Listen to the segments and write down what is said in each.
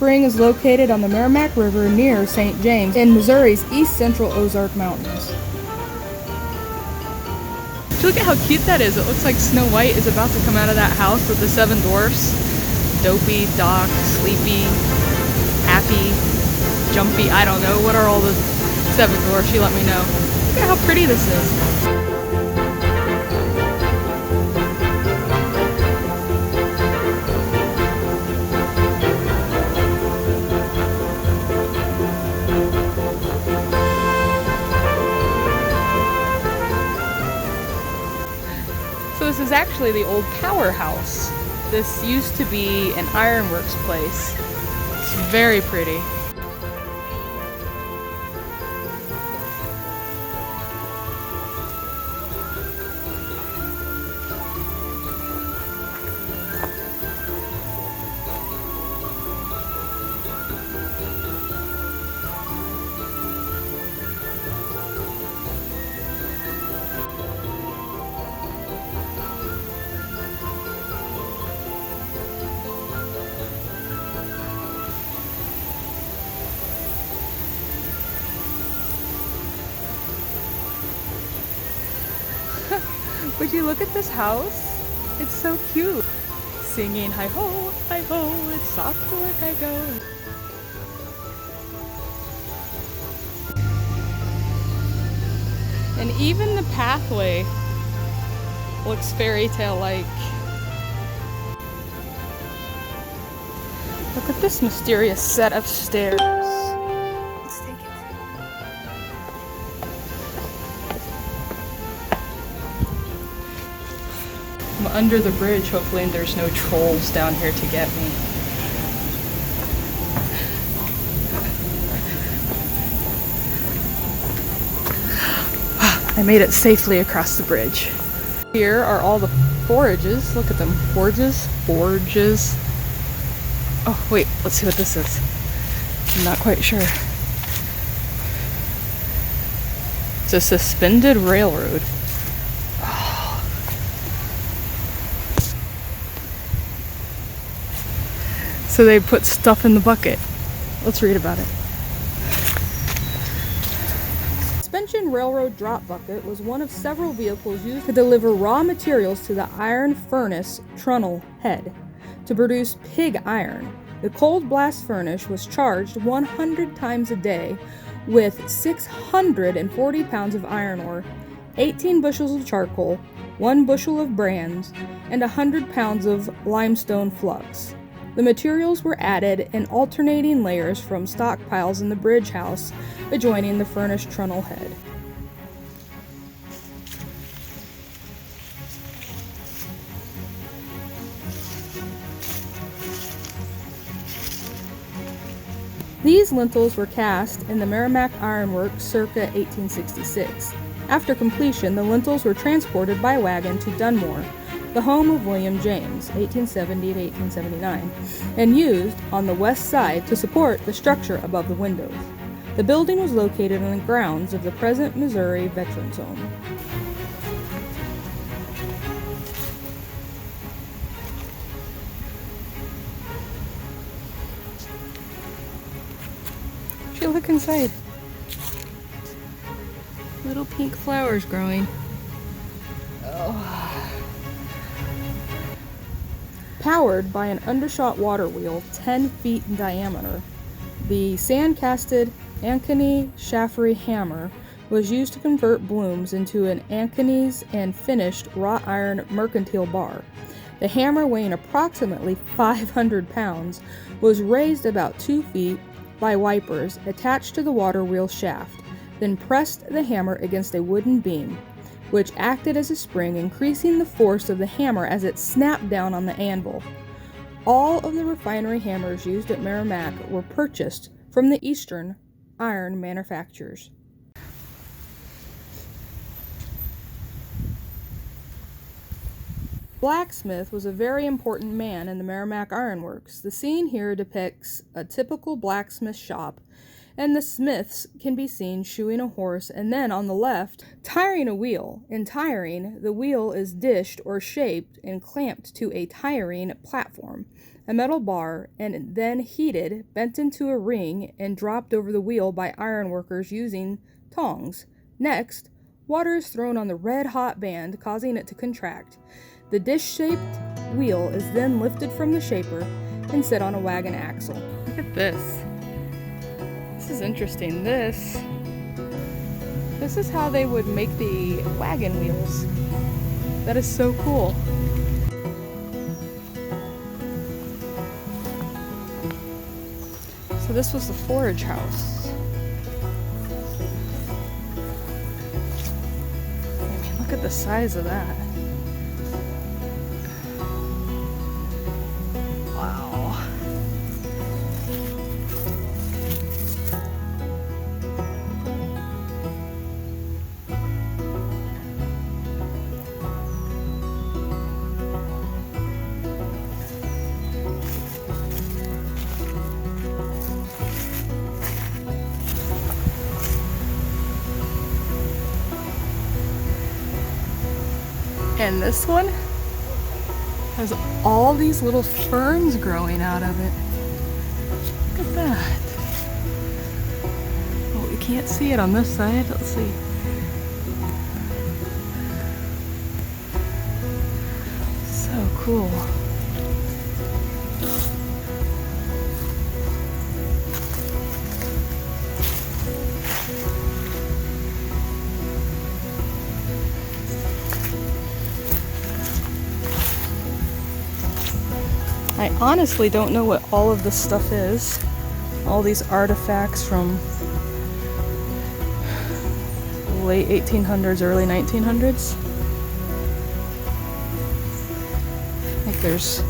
Spring is located on the Merrimack River near St. James in Missouri's east-central Ozark Mountains. Look at how cute that is. It looks like Snow White is about to come out of that house with the 7 dwarfs. Dopey, Doc, Sleepy, Happy, Jumpy, I don't know. What are all the 7 dwarfs? You let me know. Look at how pretty this is. So this is actually the old powerhouse. This used to be an Ironworks place. It's very pretty. Would you look at this house? It's so cute. Singing hi-ho, it's soft to work I go. And even the pathway looks fairy tale like. Look at this mysterious set of stairs. Let's take it. I'm under the bridge, hopefully there's no trolls down here to get me. I made it safely across the bridge. Here are all the forages. Look at them. Forges. Oh, wait, let's see what this is. I'm not quite sure. It's a suspended railroad. So they put stuff in the bucket. Let's read about it. Suspension railroad drop bucket was one of several vehicles used to deliver raw materials to the iron furnace trunnel head to produce pig iron. The cold blast furnace was charged 100 times a day with 640 pounds of iron ore, 18 bushels of charcoal, 1 bushel of brands, and 100 pounds of limestone flux. The materials were added in alternating layers from stockpiles in the bridge house adjoining the furnace trunnel head. These lintels were cast in the Merrimack Ironworks circa 1866. After completion, the lintels were transported by wagon to Dunmore, the home of William James, 1870 to 1879, and used on the west side to support the structure above the windows. The building was located on the grounds of the present Missouri Veterans Home. Look inside. Little pink flowers growing. Oh. Powered by an undershot water wheel 10 feet in diameter, the sand-casted Ankeny Schaffery hammer was used to convert blooms into an Ankeny's and finished wrought iron mercantile bar. The hammer, weighing approximately 500 pounds, was raised about 2 feet by wipers attached to the water wheel shaft, then pressed the hammer against a wooden beam, which acted as a spring, increasing the force of the hammer as it snapped down on the anvil. All of the refinery hammers used at Merrimack were purchased from the eastern iron manufacturers. Blacksmith was a very important man in the Merrimack Ironworks. The scene here depicts a typical blacksmith shop and the smiths can be seen shoeing a horse, and then on the left, tiring a wheel. In tiring, the wheel is dished or shaped and clamped to a tiring platform, a metal bar, and then heated, bent into a ring, and dropped over the wheel by ironworkers using tongs. Next, water is thrown on the red-hot band, causing it to contract. The dish-shaped wheel is then lifted from the shaper and set on a wagon axle. Look at this. This is interesting. This is how they would make the wagon wheels. That is so cool. So this was the forage house. I mean, look at the size of that. Wow. And this one has all these little ferns growing out of it. Look at that. Oh, you can't see it on this side. Let's see. So cool. I honestly don't know what all of this stuff is. All these artifacts from late 1800s, early 1900s. Like there's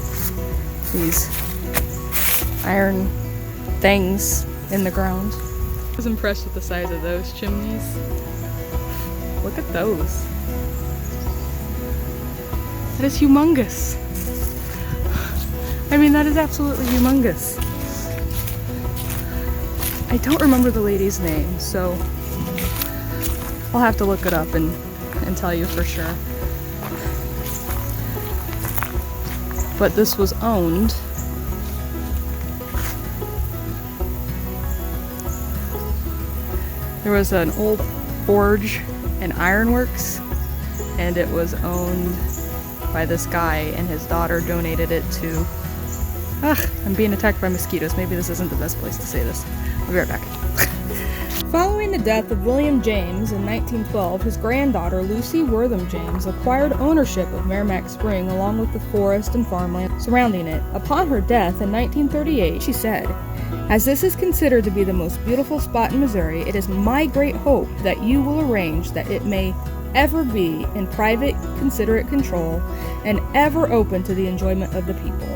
these iron things in the ground. I was impressed with the size of those chimneys. Look at those. That is humongous. I mean, that is absolutely humongous. I don't remember the lady's name, so I'll have to look it up and tell you for sure. But this was owned there was an old forge and ironworks, and it was owned by this guy, and his daughter donated it to I'm being attacked by mosquitoes. Maybe this isn't the best place to say this. I'll be right back. Following the death of William James in 1912, his granddaughter Lucy Wortham James acquired ownership of Maramec Spring along with the forest and farmland surrounding it. Upon her death in 1938, she said, "As this is considered to be the most beautiful spot in Missouri, it is my great hope that you will arrange that it may ever be in private, considerate control and ever open to the enjoyment of the people."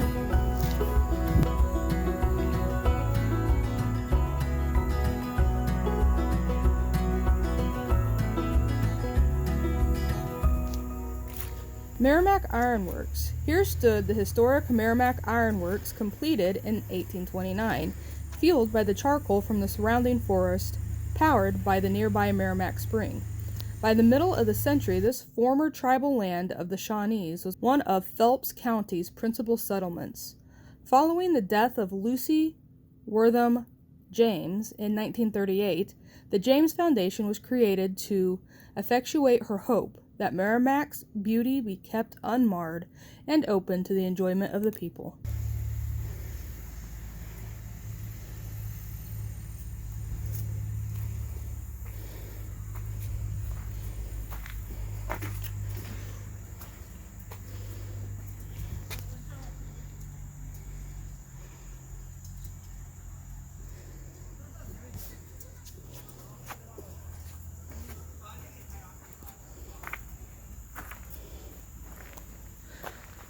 Merrimack Ironworks. Here stood the historic Merrimack Ironworks, completed in 1829, fueled by the charcoal from the surrounding forest, powered by the nearby Maramec Spring. By the middle of the century, this former tribal land of the Shawnees was one of Phelps County's principal settlements. Following the death of Lucy Wortham James in 1938, the James Foundation was created to effectuate her hope that Meramec's beauty be kept unmarred and open to the enjoyment of the people.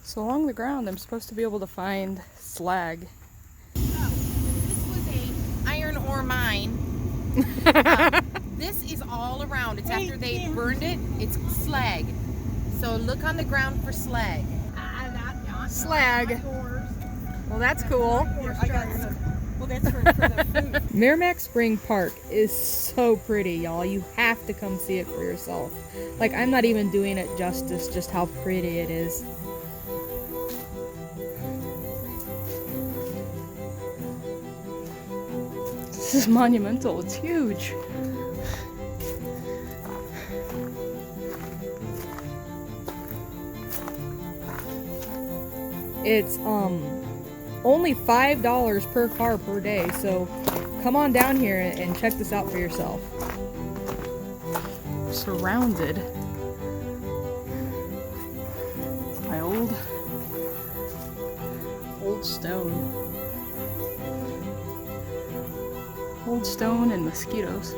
So along the ground, I'm supposed to be able to find slag. This was a iron ore mine. This is all around. It's after they burned it. It's slag. So look on the ground for slag. Slag. Well, that's cool. Well, Well, that's for the food. Maramec Spring Park is so pretty, y'all. You have to come see it for yourself. Like, I'm not even doing it justice, just how pretty it is. This is monumental. It's huge. It's only $5 per car per day, so come on down here and check this out for yourself. Surrounded by old stone. Old stone and mosquitoes.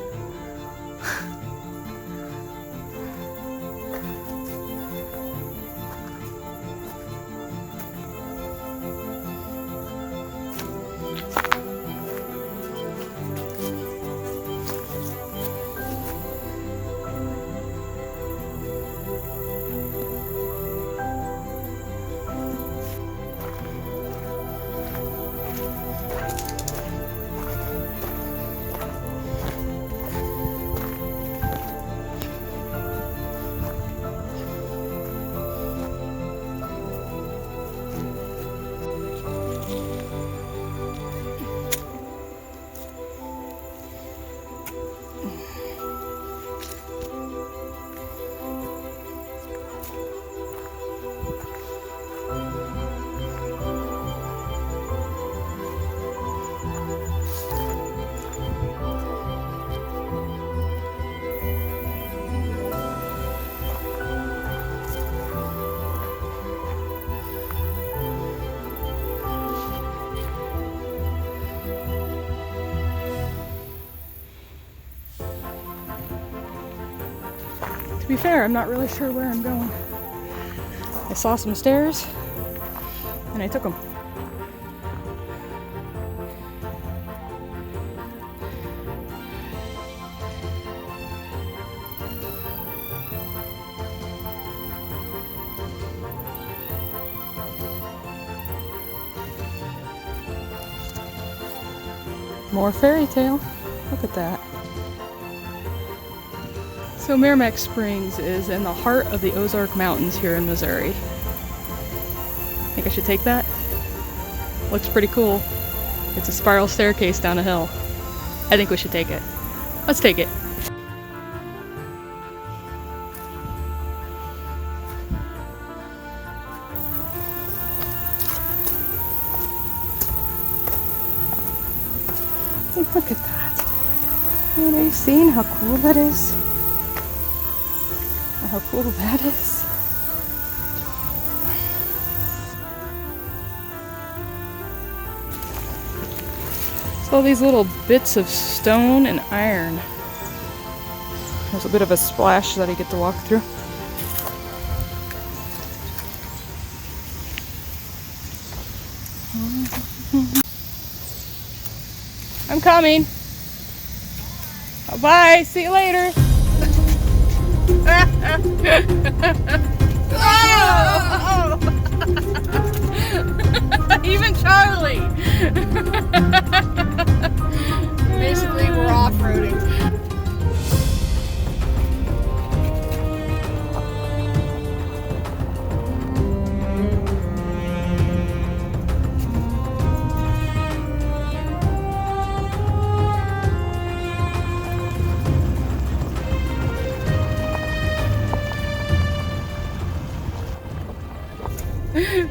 To be fair, I'm not really sure where I'm going. I saw some stairs and I took them. More fairy tale. Look at that. So Maramec Springs is in the heart of the Ozark Mountains here in Missouri. Think I should take that? Looks pretty cool. It's a spiral staircase down a hill. I think we should take it. Let's take it. Look at that. Are you seeing how cool that is? How cool that is. So all these little bits of stone and iron. There's a bit of a splash that I get to walk through. I'm coming. Bye. See you later. Oh! Even Charlie. Basically, we're off-roading.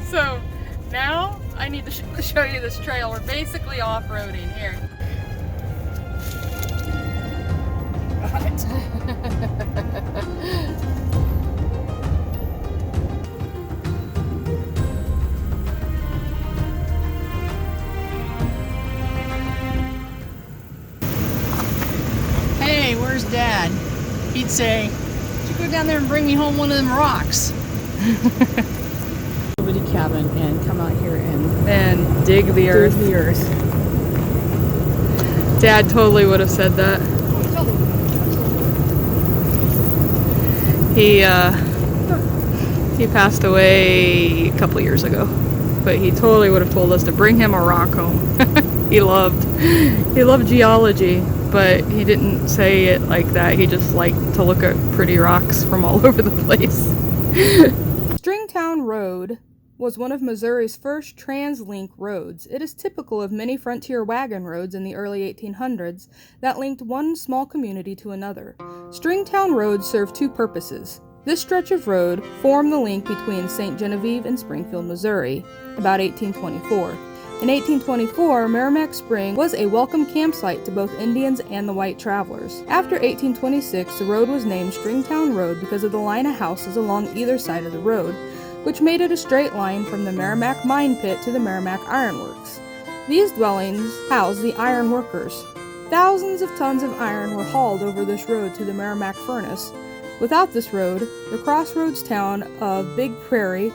So now I need to show you this trail. We're basically off-roading here. Hey, where's Dad? He'd say, "You go down there and bring me home one of them rocks." Cabin and come out here And dig the earth. Dad totally would have said that. He passed away a couple years ago, but he totally would have told us to bring him a rock home. he loved geology, but he didn't say it like that. He just liked to look at pretty rocks from all over the place. Stringtown Road was one of Missouri's first trans-link roads. It is typical of many frontier wagon roads in the early 1800s that linked one small community to another. Stringtown Road served two purposes. This stretch of road formed the link between St. Genevieve and Springfield, Missouri, about 1824. In 1824, Maramec Spring was a welcome campsite to both Indians and the white travelers. After 1826, the road was named Stringtown Road because of the line of houses along either side of the road, which made it a straight line from the Merrimack mine pit to the Merrimack Ironworks. These dwellings housed the iron workers. Thousands of tons of iron were hauled over this road to the Merrimack furnace. Without this road, the crossroads town of Big Prairie,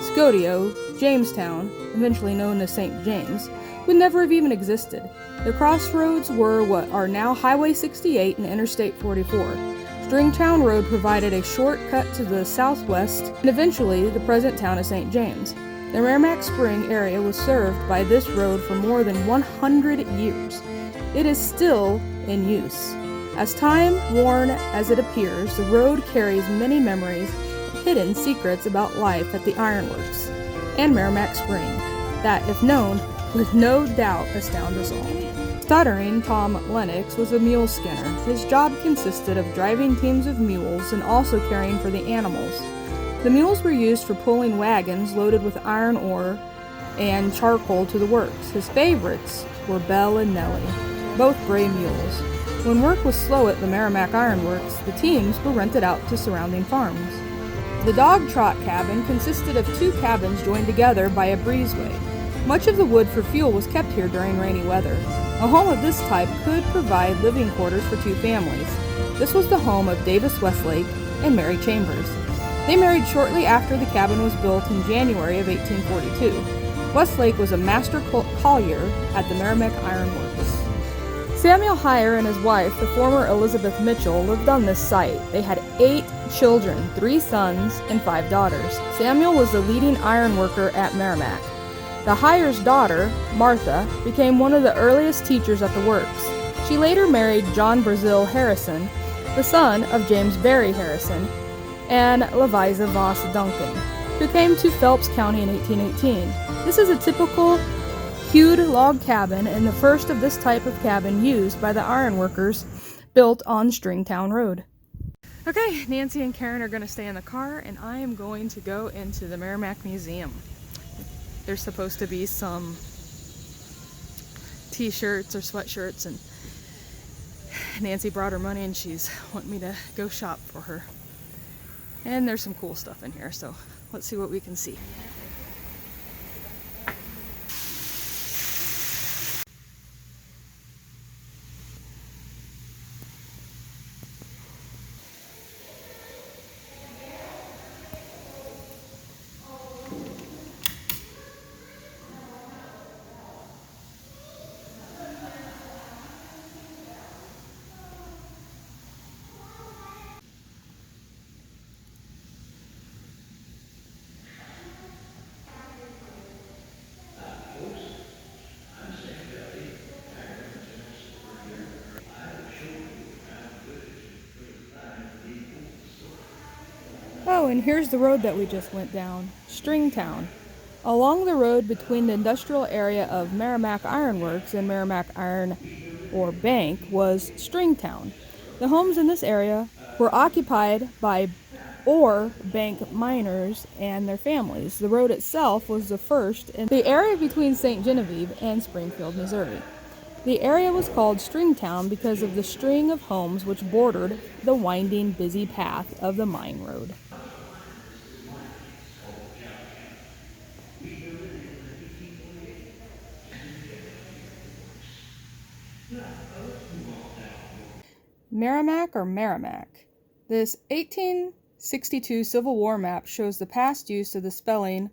Scotio, Jamestown, eventually known as St. James, would never have even existed. The crossroads were what are now Highway 68 and Interstate 44. Stringtown Road provided a shortcut to the southwest and eventually the present town of St. James. The Maramec Spring area was served by this road for more than 100 years. It is still in use. As time-worn as it appears, the road carries many memories and hidden secrets about life at the Ironworks and Maramec Spring that, if known, would no doubt astound us all. Stuttering Tom Lennox was a mule skinner. His job consisted of driving teams of mules and also caring for the animals. The mules were used for pulling wagons loaded with iron ore and charcoal to the works. His favorites were Belle and Nellie, both gray mules. When work was slow at the Merrimack Ironworks, the teams were rented out to surrounding farms. The dog trot cabin consisted of two cabins joined together by a breezeway. Much of the wood for fuel was kept here during rainy weather. A home of this type could provide living quarters for two families. This was the home of Davis Westlake and Mary Chambers. They married shortly after the cabin was built in January of 1842. Westlake was a master collier at the Merrimack Ironworks. Samuel Heyer and his wife, the former Elizabeth Mitchell, lived on this site. They had 8 children, 3 sons and 5 daughters. Samuel was the leading iron worker at Merrimack. The Heyer's daughter, Martha, became one of the earliest teachers at the works. She later married John Brazil Harrison, the son of James Barry Harrison, and Lavisa Voss Duncan, who came to Phelps County in 1818. This is a typical hewed log cabin and the first of this type of cabin used by the ironworkers built on Stringtown Road. Okay, Nancy and Karen are going to stay in the car and I am going to go into the Merrimack Museum. There's supposed to be some t-shirts or sweatshirts and Nancy brought her money and she's wanting me to go shop for her. And there's some cool stuff in here, so let's see what we can see. Oh, and here's the road that we just went down, Stringtown. Along the road between the industrial area of Merrimack Ironworks and Merrimack Iron Ore Bank was Stringtown. The homes in this area were occupied by ore bank miners and their families. The road itself was the first in the area between St. Genevieve and Springfield, Missouri. The area was called Stringtown because of the string of homes which bordered the winding, busy path of the mine road. Merrimack or Merrimack. This 1862 Civil War map shows the past use of the spelling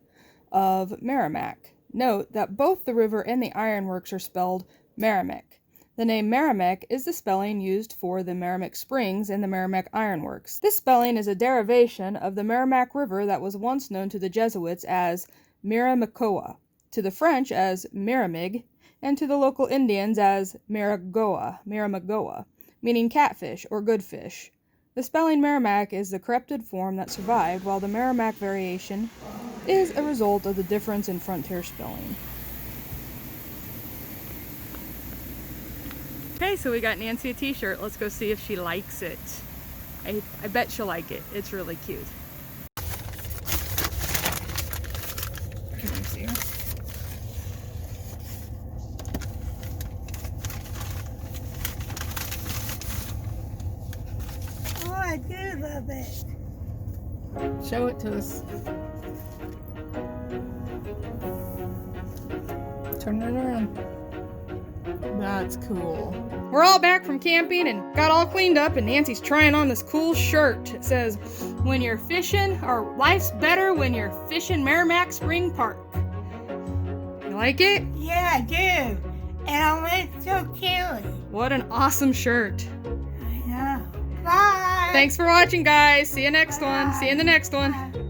of Merrimack. Note that both the river and the ironworks are spelled Merrimack. The name Merrimack is the spelling used for the Maramec Springs and the Merrimack Ironworks. This spelling is a derivation of the Merrimack River that was once known to the Jesuits as Miramicoa. to the French as Meramec, and to the local Indians as Merrimagoa, meaning catfish or good fish. The spelling Merrimack is the corrupted form that survived, while the Merrimack variation is a result of the difference in frontier spelling. Okay, so we got Nancy a t-shirt. Let's go see if she likes it. I bet she'll like it. It's really cute. Can you see her? Oh, I do love it. Show it to us. Turn it around. That's cool. We're all back from camping and got all cleaned up, and Nancy's trying on this cool shirt. It says, "When you're fishing, or life's better when you're fishing Maramec Spring Park." You like it? Yeah, I do. And it's so cute. What an awesome shirt. I know. Bye. Thanks for watching, guys. See you next one. See you in the next one. Bye.